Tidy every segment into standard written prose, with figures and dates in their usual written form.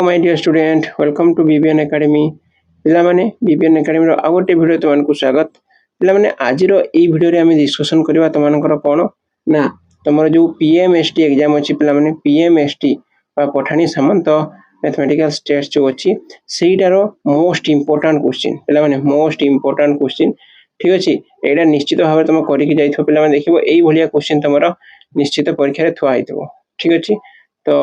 My dear student welcome to BBN academy पिलामाने BBN academy रो आ गोटे वीडियो तुमको स्वागत पिलामाने आज रो ई वीडियो रे हम डिस्कशन करबा तुमनकर कोन ना तुमर जो पीएमएसटी एग्जाम अछि पिलामाने पीएमएसटी बा पठानी सामंत मैथमेटिकल टेस्ट जो अछि सेटारो मोस्ट इंपोर्टेंट क्वेश्चन पिलामाने मोस्ट इंपोर्टेंट क्वेश्चन ठीक अछि एडा निश्चित भाबे तुम करि कि जाइथो पिलामाने देखिबो एई भलिया क्वेश्चन तुमरो निश्चित परीक्षा रे थुआ आइतबो ठीक अछि तो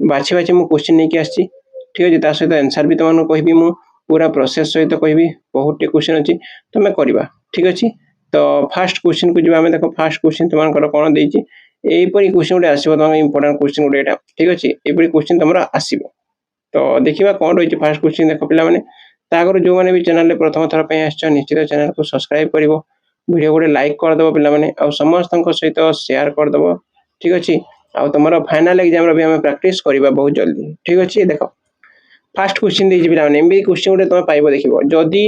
बाछि बाछि मु क्वेश्चन नै कि आछि ठीक अच्छे ता सहित आंसर भी तुमको कहबी मु पूरा प्रोसेस सहित कहबी बहुत क्वेश्चन अच्छी तुम करवा ठीक अच्छे तो फास्ट क्वेश्चन को जो देखो फास्ट क्वेश्चन तुम कौन देती यहीपरी क्वेश्चन गोटे आसो तुम इंपोर्टेंट क्वेश्चन गोटे यहाँ ठीक अच्छे यहपरी क्वेश्चन तुम आसो तो देखा कौन रही फास्ट क्वेश्चन देख पे आगे जो मैंने भी चैनल प्रथम थर पर निश्चित चैनल को सब्सक्राइब कर वीडियो गोटे लाइक करदेव पे समस्त सहित शेयर करदेव ठीक अच्छे आ तुम फाइनल एग्जाम भी आम प्राक्ट करवा बहुत जल्दी ठीक अच्छे देख फास्ट क्वेश्चन देछि पिलाने एमबी क्वेश्चन गोटे तुम पाइबो देखिबो जदी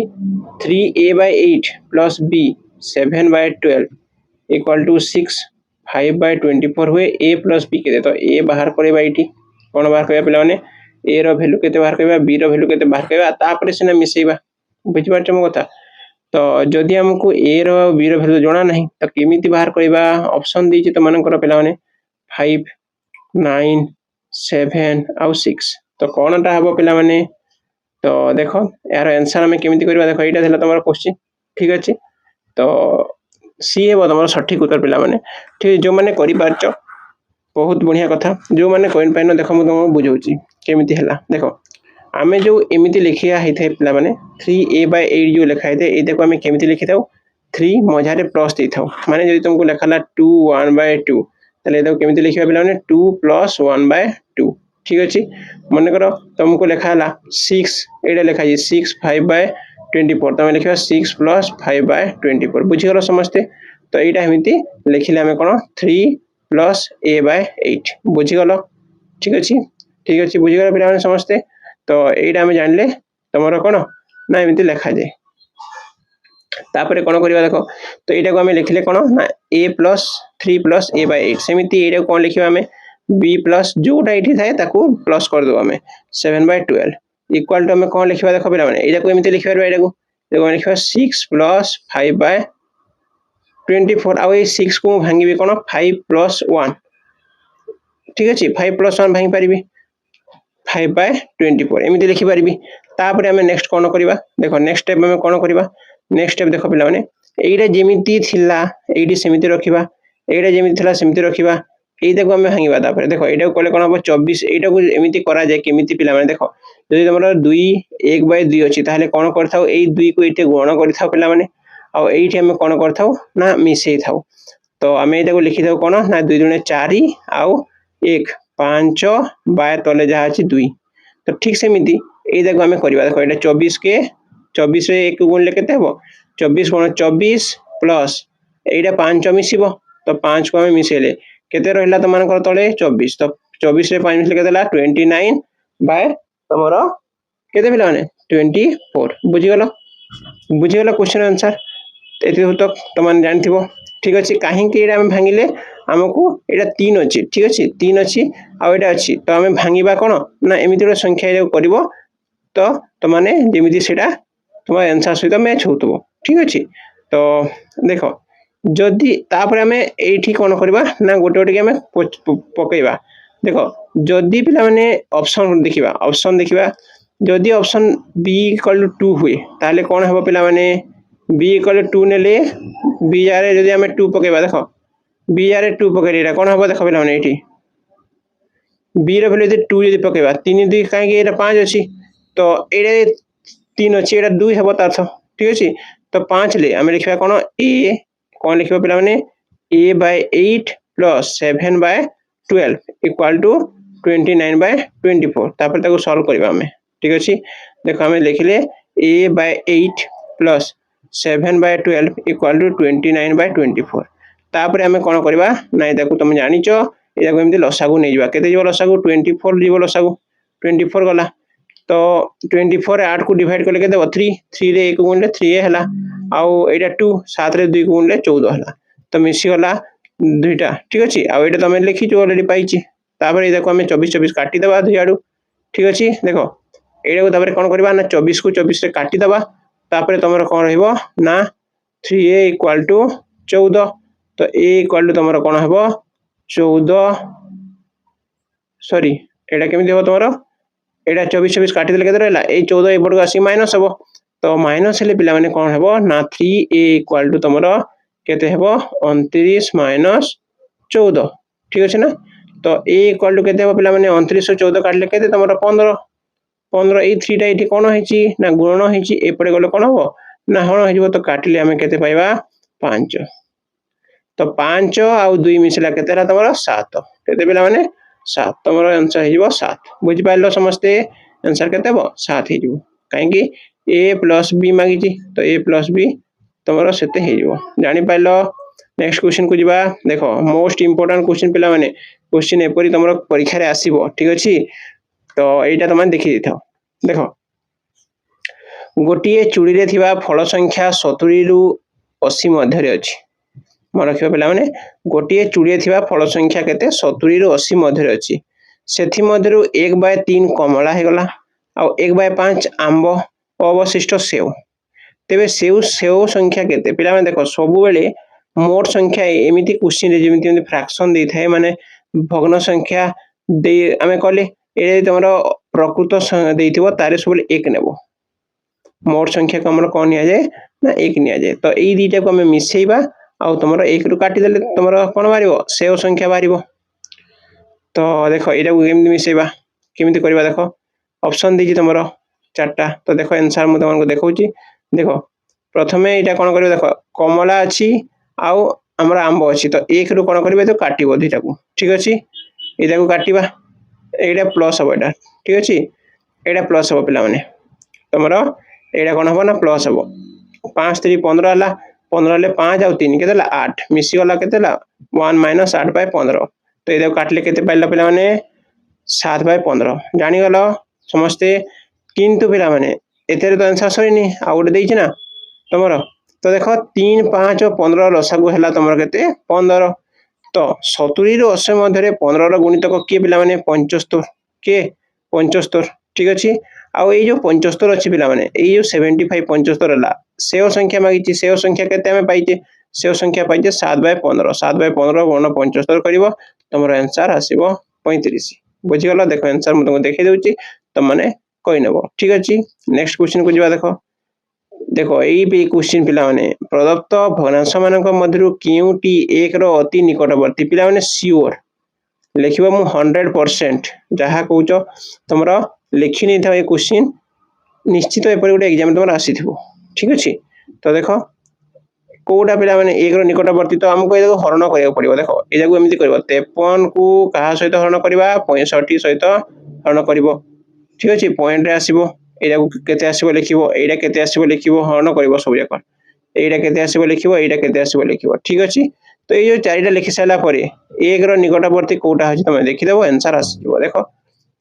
3a/8 plus b 7/12 equal to 6 5/24 हुए a प्लस b केते तो a बाहर करबा इठी कोन बाहर करबा पिलाने a रो वैल्यू केते बाहर करबा b रो वैल्यू केते बाहर करबा तापरे सिना मिसेबा बुझि पारछ मो कथा तो जदी हमको a row b row value जणा नहीं तो केमिति बाहर करबा ऑप्शन देछि तो मानकर पिलाने 5 9 7 और 6 तो कौन टा हम पिला माने तो देखो यार आंसर हमें केमिति करबा देखो एटा देला तमरो क्वेश्चन ठीक अछि तो सी हे तमरो सठिक उत्तर पिला माने ठीक जो माने करि पारछ बहुत बढ़िया कथा जो माने कोइन पाइन देखो मु तुमको बुझौची केमिति हला देखो आमे जो एमिति लिखिया है थे पिला माने 3a/8 जो लिखा है ए देखो हमें केमिति लिखि थाउ 3 मझारे प्लस दे थाउ माने जदी तुमको लिखाला 2 1/2 तले देखो केमिति लिखिबा पिला माने 2 + 1/2 ठीक अच्छे मन कर तुमको लिखा 6 ये लिखा 6 5/24 तुम लिखा 6 + 5/24 बुझीगल समस्ते तो यहाँ एमती लिखिले आम कौन 3 + a/8 बुझीगल ठीक अच्छे बुझीगल पे समस्ते तो यहाँ आम जानले तुम कौन ना एमती लिखा जाए तापर कौन करवा देख तो यहाँ को आम लिखिले कौन ना a + 3 + a/8 सेमती ये कौन लिखा आम b प्लस जोटा ये थाए प्लस करदे आम 7/12 इक्वाल टू आम कौन लिखा देख पे यहाँ एमती लिखा यहाँ लिखा 6 + 5/24 आउ 6 को भांगी कौन 5 + 1 ठीक अच्छे 5 + 1 भांगी पारि 5/24 एमती लिखिपारि तापर आम नेक्स्ट कौन करवा देख नेक्स्ट स्टेप आम कौन करवा नेक्स्ट स्टेप देख पे यहाँ जमीती ये सेमती रखा यहाँ जमी सेमती रखा यही को आम भांगा तापर देख यहाँ कले कौन हम 24 यहाँ को एमती करा जाए केमिति पिला माने देख जदि तुम 2 1/2 अच्छी ताहले कौन कर 2 को ये गुण कर पिला माने आउ ये आम कौन कर ना मिसई था तो आम यहाँ लिखी था कौन ना 2 × 4 आउ 1 5 बाय तले जहाँ अच्छी 2 तो ठीक सेमती यही आम करवा देख यहाँ 24 के 24 रे 1 गुणले केते हबो 24 कौन 24 प्लस यहाँ 5 मिसब तो 5 को आम मिसेले केते रहला त मानकर तले 24 तो 24 रे 5 मिसले केते ला 29 बाय तमरो केते पिला माने 24 बुझिगला क्वेश्चन आंसर एते तो तमन जानथिबो ठीक अछि काहे कि एटा हम भांगिले हमको एटा 3 अछि ठीक अछि 3 अछि आ एटा अछि तो हम भांगिबा कोन ना एमिति रो संख्या जे करबो तो तमाने जेमिति सेटा तुम आंसर सहित मैच होतबो ठीक अछि तो देखो जदि तापर आम ये कौन करवा ना गोटे गोटे आम पकईवा देख जदि पिला माने ऑप्शन देखा जदि ऑप्शन बी = 2 हुए ताले कौन हम पिला माने बी = 2 नेले बी आर जदि आम 2 पकईवा देख बी आर 2 पकईरा कौन हम देख पिला माने ये बी रो वैल्यू 2 जदि पकईवा 3 2 कहीं 5 अच्छी तो ये 3 अच्छी ये 2 हम तार ठीक अच्छे तो 5 ले आम लिखा कौन ए कौन लिखा पिला माने a/8 + 7/12 इक्वल टू 29/24 तापर ताको सॉल्व करबा हमें ठीक अछि देखो हमें लिखले a/8 + 7/12 इक्वल टू 29/24 तापर हमें कौन करबा ना ताको तुम जानिचो एटाको एमती लसागु नै जिबा केते जिवो लसागु 24 जिवो लसागु 24 गला तो 24 8 को डिवाइड करले केते 3 रे 1 गुणले 3 हला आउ एटा 2 7 रे 2 गुणले 14 हला तो मिसी गला दुईटा ठीक अछि आ एटा तमे लिखि जो ऑलरेडी पाइछि तापर एटा को हमें 24 24 काटी देबा दुई आडू ठीक अच्छे देख यहाँ कौन करवा ना 24 को 24 काटिदबा तापर तुम कौन रहा 3a इक्वाल टू 14 तो a इक्वाल टू तुम कौन हम 14 सॉरी एटा केमी हम तुम यहाँ 24 24 काटिदेले के रहा ये 14 एपटू आसी माइनस हम तो माइनस हेल्ले पिला माने कौन हम ना 3a इक्वाल टू तुम केते हम 29 माइनस 14 ठीक अच्छे ना तो a इक्वाल टू केते हम पिला माने 29 14 काटले केते तुम 15 15 ये 3टा ये कौन है ना गुणन होती एपटे गले कौन हम ना हण हो तो काटिले आम के 5 तो 5 आउ 2 मिसला के तुम 7 के पिला माने 7 तुम आंसर हो 7 बुझिपार समस्ते आंसर के 7 हो कहीं ए प्लस बी मागी तो ए प्लस बी तुम से जापार नेक्स्ट क्वेश्चन को जीवा देख मोस्ट इंपोर्टेंट क्वेश्चन पिला माने क्वेश्चन एपरी तुम परीक्षा रे आसीबो ठीक अच्छे तो यहाँ तुम देखी था देख गोटे चूड़ी रे थिबा फल संख्या 70 रु 80 मध्य अच्छी मन रखा पे मैंने गोटे चूड़ी थिबा फल संख्या केते 70 रु 80 मध्य अच्छी से 1/3 कमला हो गला आ 1/5 आंब अवशिष्ट सेव तेरे सेव सेव संख्या केते पिला देख सब बेले मोट संख्या एमती क्वेश्चन जमी फ्रैक्शन दे थाए माने भग्न संख्या दे आमे कहले ये तुम प्रकृत देथिबो तारे सब एक नेब मोट संख्या को आम कौन नि जाए ना एक नि जाए तो यही दुईटा को आम मिसेबा आउ तुम एक रु काटिदेले तुम कौन बाहर सेव संख्या बाहर तो देख यहाँ केमी मिसेबा केमी करवा देख ऑप्शन दीजिए तुम 4टा तो देख आंसर मुझे तुमको देखा देख प्रथम यहाँ कौन कर देख कमला अच्छी आउ आमर आंब अच्छी तो एक रु कौन कर तो काटो दुईटा को ठीक अच्छे यहाँ को काटा यहाँ प्लस हम यहाँ ठीक अच्छे यहाँ प्लस हम पे तुम यहाँ कौन हम ना प्लस हम 5 3 15 है 15 5 आउ 3 के 8 मिसीगला के 1 माइनस 8/15 तो ये काटिले के पाइल पे 7/15 जानीगल समस्ते किंतु पे एते तो आंसर सरीनी आउ गोटे देना तुम तो देख 3 5 और 15 लसागु है तुम के 15 तो 70 रु 80 मध्य 15 गुणितक किए पे 75 किए 75 ठीक अच्छे आउ ये जो 75 अच्छी पे ये 75 75 है सेव संख्या मागी सेव संख्या के पाइचे सेव संख्या पाइचे 7/15 7/15 गुण 75 कर तुम आंसर आसो 35 बुझीगल देख आंसर मुझे तुमको देखी दूसरी तुम मैंने कही नब ठीक अच्छे नेक्स्ट क्वेश्चन को जी देख देख यही क्वेश्चन पिला प्रदत्त भग्नांश मान मध्य क्योंटी एक अति निकटवर्ती पिला सियोर लिख मु 100% जहाँ कौच तुम लिखी नहीं था ये क्वेश्चन निश्चित एपरी गोटे एग्जाम तुम आसी ठीक अच्छे तो देख कौटा पिला एक निकटवर्ती तो आमको ये हरण करा पड़ो देख ये एमती कर 53 को क्या सहित हरण करवा 65 सहित हरण कर ठीक अच्छे पॉइंट आसो यहाँ केते आसो लिख यहाँ केते आसो लिख हरण कर सब जाक यहाँ केते आसो लिख यहाँ केते आसो लिख ठीक अच्छे तो ये जो 4टा लिखि सारापर एक निकटवर्ती कौटा अच्छे तुम देखीदेव आंसर आसो देख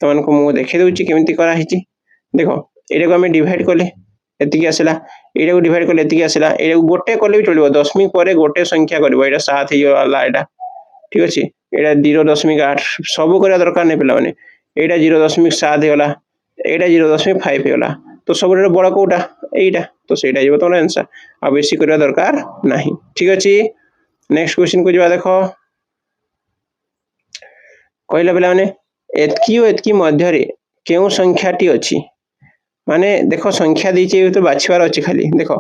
तुमको मुझे देखी दूसरी केमी कराई देख यहाँ को आम डिवाइड कले एतिकी आसला यहाँ डिवाइड कले एतिकी आसला ये गोटे कले भी चलो दशमिक पर गोटे संख्या कर 7 यहाँ ठीक अच्छे यहाँ 0.8 सब करवा दरकार नहीं पे यहाँ 0.7 होगा यहाँ 0.5 होगा तो सब बड़ कौटा यहीटा तो सहीटा तुम आंसर आ बेसी करवा दरकार ना ठीक अच्छे नेक्स्ट क्वेश्चन को जी देख कहला पे एतकी और एतकी मध्य क्यों संख्याटी अच्छी माने देख संख्या दीजिए तो बाछवार अच्छी खाली देख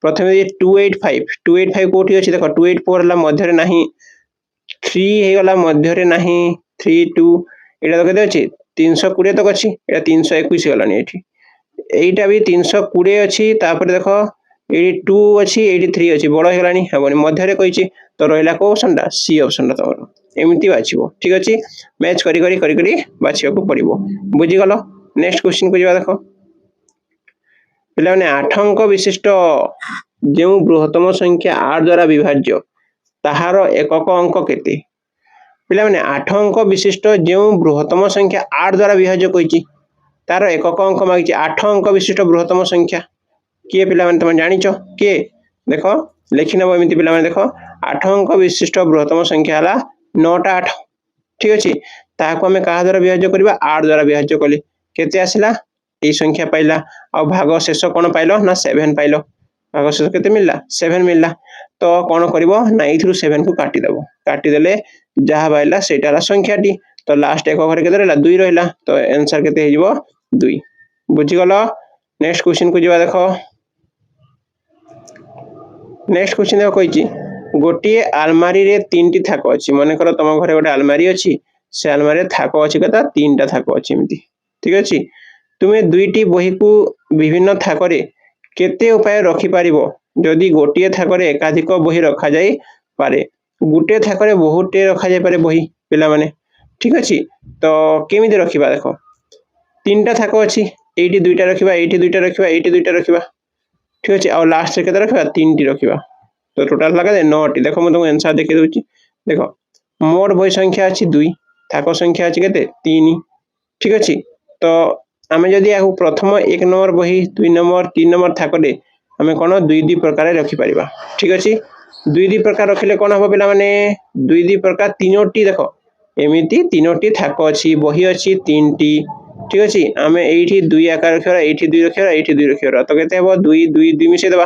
प्रथम 285 285 कौटी अच्छी देख 284 है मध्य ना 3 होगा मध्य ना 3 2 यहाँ तो अच्छे 320 तक अच्छी यहाँ 321 गलानी यहाँ भी 320 अच्छी देख ये 2 अच्छी ये 3 अच्छी बड़ होगानी हेनी मध्य कही तो रहा कौ ऑप्शन सी ऑप्शन तुम एमती बाछब ठीक अच्छे मैच करी बाछा पड़ो बुझीगल नेक्स्ट क्वेश्चन को जी देख पे 8 अंक विशिष्ट जो बृहत्तम संख्या 8 द्वारा विभाज्य ताहार एकक अंक केते पे 8 अंक विशिष्ट जो बृहत्तम संख्या 8 द्वारा विभाज्य कही तार एकक अंक मांगी 8 अंक विशिष्ट बृहत्तम संख्या किए पे तुम जाच किए देख लिखी नब एमती पे देख 8 अंक विशिष्ट बृहत्तम संख्या है 9टा 8 ठीक अच्छे ताकू आम क्या द्वारा विभाज्य करवा 8 द्वारा विभाज्य कले केते आसिला ए संख्या पाइला आ भाग शेष कोन पाइलो ना 7 पाइलो भाग शेष केते मिलला 7 मिलला तो कोन करिवो ना एथु 7 को काटी देबो काटी देले जहा बाइला सेटाला संख्याटी तो लास्ट एक घरे केते रहला 2 रहला तो आंसर केते हेजिवो 2 बुझी गलो नेक्स्ट क्वेश्चन को जिवा देखो नेक्स्ट क्वेश्चन देखो कहिची गोटिए आलमारी रे 3टी थाक अछि माने करो तम घरे गोटे आलमारी अछि से आलमारी रे थाक अछि कता 3टा थाक अछि एमती ठीक अछि तुमे दुईटी बही को विभिन्न थाक रे केते उपाय रखि पारिबो जदि गोटिए थाक रे एकाधिक बही रखा जाई पारे गुटे थाक रे बहुते रखा जाई पारे बही पिला माने ठीक अछि तो केमिति रखिबा देखो 3टा थाक अछि एठी दुईटा रखिबा एठी दुईटा रखिबा एठी दुईटा रखिबा ठीक अछि आ लास्ट रे केते रखिबा 3टी रखिबा तो टोटल लगा दे 9टी देखो म तुमको आंसर देखि दोची देखो मोर बही संख्या अछि 2 थाक संख्या अछि केते 3 ठीक अछि तो आमे जदि आहु प्रथम 1 नंबर बही 2 नंबर 3 नंबर थाक रे आमे कोन दुई दुई प्रकार रखि परिबा ठीक अछि दुई दुई प्रकार रखिले कोन हो पिला माने दुई दुई प्रकार तीनोटी देखो एमिति तीनोटी थाक अछि बही अछि 3टी ठीक अछि आमे एठी 2 आकार रखिबा एठी 2 रखिबा एठी 2 रखिबा तो केते हो 2 2 2 मिसे देबा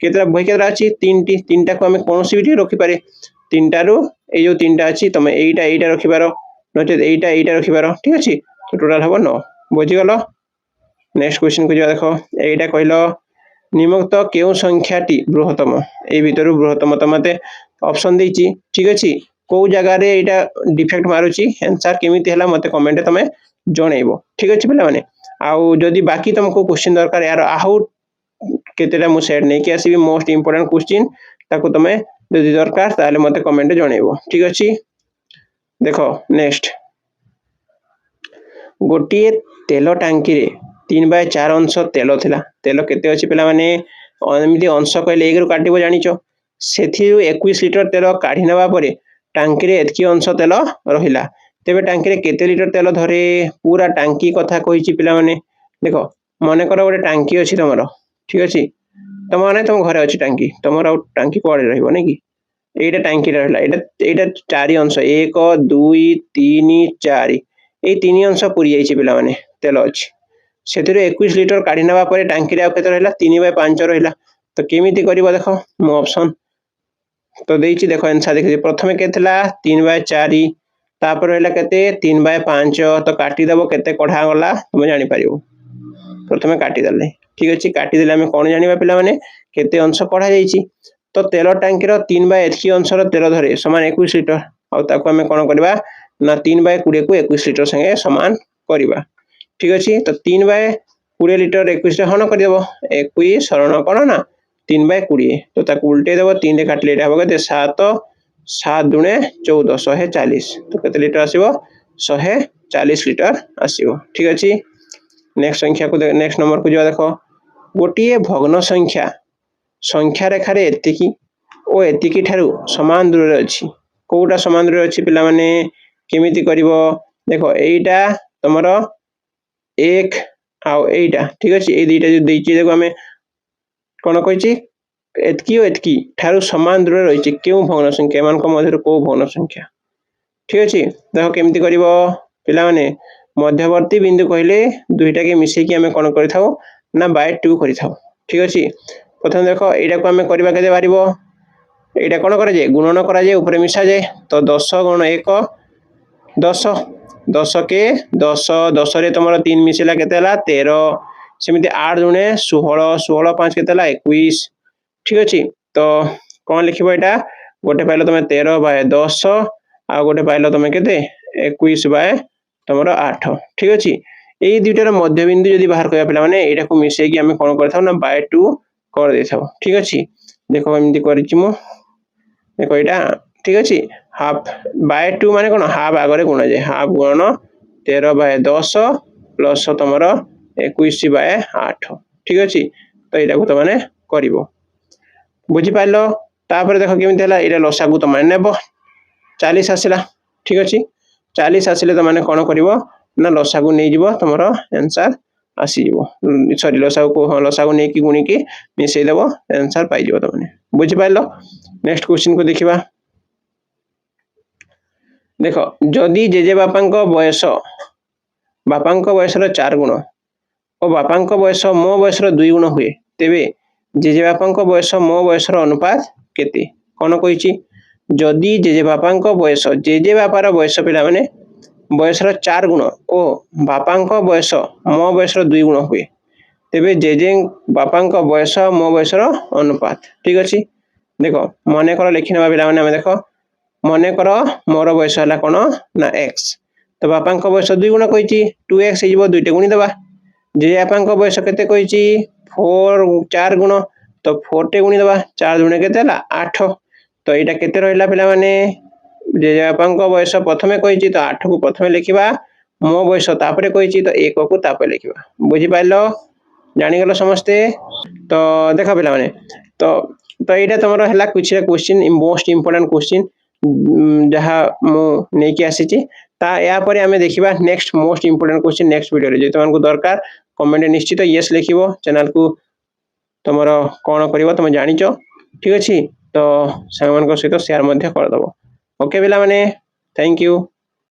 केतरा बही केतरा अछि 3टी 3टा को आमे कोनोसी बिठी रखि पारे 3टा रु ए जो 3टा अछि तमे एटा रखि पारो नचे एटा रखि पारो ठीक अछि तो टोटल हो 9 बुझी गलो नेक्स्ट क्वेश्चन को जा देखो एटा कहलो निम्नलिखित केउ संख्याटी बृहत्तम ए भितरु बृहत्तम त मते ऑप्शन देछि ठीक अछि को जगह रे एटा डिफेक्ट मारुछि आंसर केमिति हला मते कमेंट तमे जणैबो ठीक अछि पिला माने आउ जदि बाकी तुमको क्वेश्चन दरकार यार आउ केतेटा मु सेट नै कि आसीबी मोस्ट इंपोर्टेंट क्वेश्चन ताको तमे जदि दरकार ताले मते कमेंट जणैबो ठीक अछि देखो नेक्स्ट गोटिए तेल टांकी रे 3/4 अंश तेल थिला तेल केते अछि पिला माने एमिति अंश कहले एक रु काटिबो जानिचो सेथिरु 21 लिटर तेल काढी नबा परे टांकी रे एतकी अंश तेल रहिला तेबे टांकी रे केते लिटर तेल धरे पूरा टांकी कथा कहिची पिला माने देखो माने करो गोटे टांकी अछि तमरो ठीक अछि तम माने तम घरे अछि टांकी तमरो टांकी कोडे रहइबो नै कि एटा टांकी रहला एटा 4 अंश 1 2 3 4 ए 3 अंश पुरी जाईची पिला माने तेल अछि सेथिरु 21 लिटर काढी नबा परे टांकी रे केते रहला 3/5 रहला तो केमिति करिवो देखो मो ऑप्शन तो देइची देखो आंसर देखि प्रथमे केतला 3/4 तापर रहला केते 3/5 तो काटी देबो केते कढा गला तुम जानि पारिबो प्रथमे काटी देले ठीक अछि काटी देले हम कोन जानिबा पिला माने केते अंश कढा जाईची तो तेल टांकी रो 3/8 अंश रो तेल धरे समान 21 लिटर आ ताको हम कोन करबा ना 3/20 को 21 लिटर संगे समान करबा ठीक अछि तो 3/20 लिटर 21 रे हन कर देबो 21 सरණ कोन ना 3/20 तो ताको उल्टे देबो 3 रे काटले एटा होबो 7 7 दुने 14 140 तो केते लिटर आसीबो 140 लिटर आसीबो ठीक अछि नेक्स्ट संख्या को नेक्स्ट नंबर को जो देखो गोटिए भग्न संख्या संख्या रेखा रे एतिकी ओ एतिकी ठारू समान दूर रे अछि कोउटा समान दूर रे अछि पिला माने केमिति करिवो देखो एइटा तमरो 1 आउ एइटा ठीक अछि ए दुईटा जो देइछि देखो हमें कोन कहिछि एतकी ओ एतकी ठारू समान दूर रे रहिछि केउ भग्न संख्या मान को मध्य को भग्न संख्या ठीक अछि देखो केमिति करिवो पिला माने मध्यवर्ती बिंदु कहले दुईटा के मिसे कि हमें कोन करिथाउ ना बाय 2 करिथाउ ठीक अछि प्रथम देखो एटा को हमें करबा केते पारिबो एटा कोन करा जाय गुणन करा जाय ऊपर मिसा जाय तो 10 गुण 1 10 10 के 10 10 रे तमरो 3 मिसेला केते हला 13 सेमिति 8 दुने 16 16 5 केते हला 21 ठीक अछि तो कोन लिखिबो एटा गोटे पाइलो तमे 13/10 आ गोटे पाइलो तमे केते 21/ तमरो 8 ठीक अछि एई दुईटार मध्य बिंदु जदी बाहर करबा पिला माने एटा को मिसे कि हमें कोन करथाउ ना बाय 2 कर देथाउ ठीक अछि देखो एमिति करिछि मु देखो एटा ठीक अछि हाफ बाय 2 माने कोन हाफ आगरे गुणा जाय हाफ गुणन 13/10 प्लस तमरो 21/8 ठीक अछि तो एटा को त माने करिवो बुझी पाइलो तापर देखो केमिति हला एटा लसागु त माने नेबो 40 आसिला ठीक अछि 40 आसिले त माने कोन करिवो ना लसागु नै जिवो तमरो आंसर आसी जिवो सॉरी लसागु नै कि गुणी के मिसै देबो आंसर पाइ जिवो त माने बुझी पाइलो नेक्स्ट क्वेश्चन को देखिबा देखो जदी जेजे बापा को बयस बापांक बयसर 4 गुण और बापांक बयस मो बयसर 2 गुण हुए तेबे जेजेबापांक बयस मो बयसर अनुपात केते कोन कहिछि जदि जेजेबापांक बयस जेजेबापार बयस पिला माने बयसर 4 गुण और बापांक बयस मो बयसर 2 गुण हुए तेबे जेजे बापांक बयस मो बयसर अनुपात ठीक अछि देखो मने कर लिखि नेबा पिला माने देखो मने कर मोर बयस हला कोन ना x तो बापांक बयस 2 गुण कहिछि 2x हिजबो 2 टे गुणी देबा जे बापांक बयस केते कहिछि 4 गुण तो 4 टे गुणी देबा 4 गुणे केते हला 8 तो एटा केते रहिला पिला माने जे बापांक बयस प्रथमे कहिछि तो 8 को प्रथमे लिखिबा मो बयस तापरे कहिछि तो 1 को तापरे लिखिबा बुझि पाइलो जानि गेलो समस्ते तो देखा पिला माने तो तो एटा तमरो हला कुछ क्वेश्चन मोस्ट इंपोर्टेंट क्वेश्चन जहा मु नै कि आसी छि ता या परे हमें देखिबा next most important question next video रे जे तमन को दरकार कमेंट निश्चित यस लिखिबो चैनल को तमरो कोन करिवो तुम जानि छ ठीक अछि तो सामान को सहित शेयर मध्य कर दबो ओके पिला माने थैंक यू।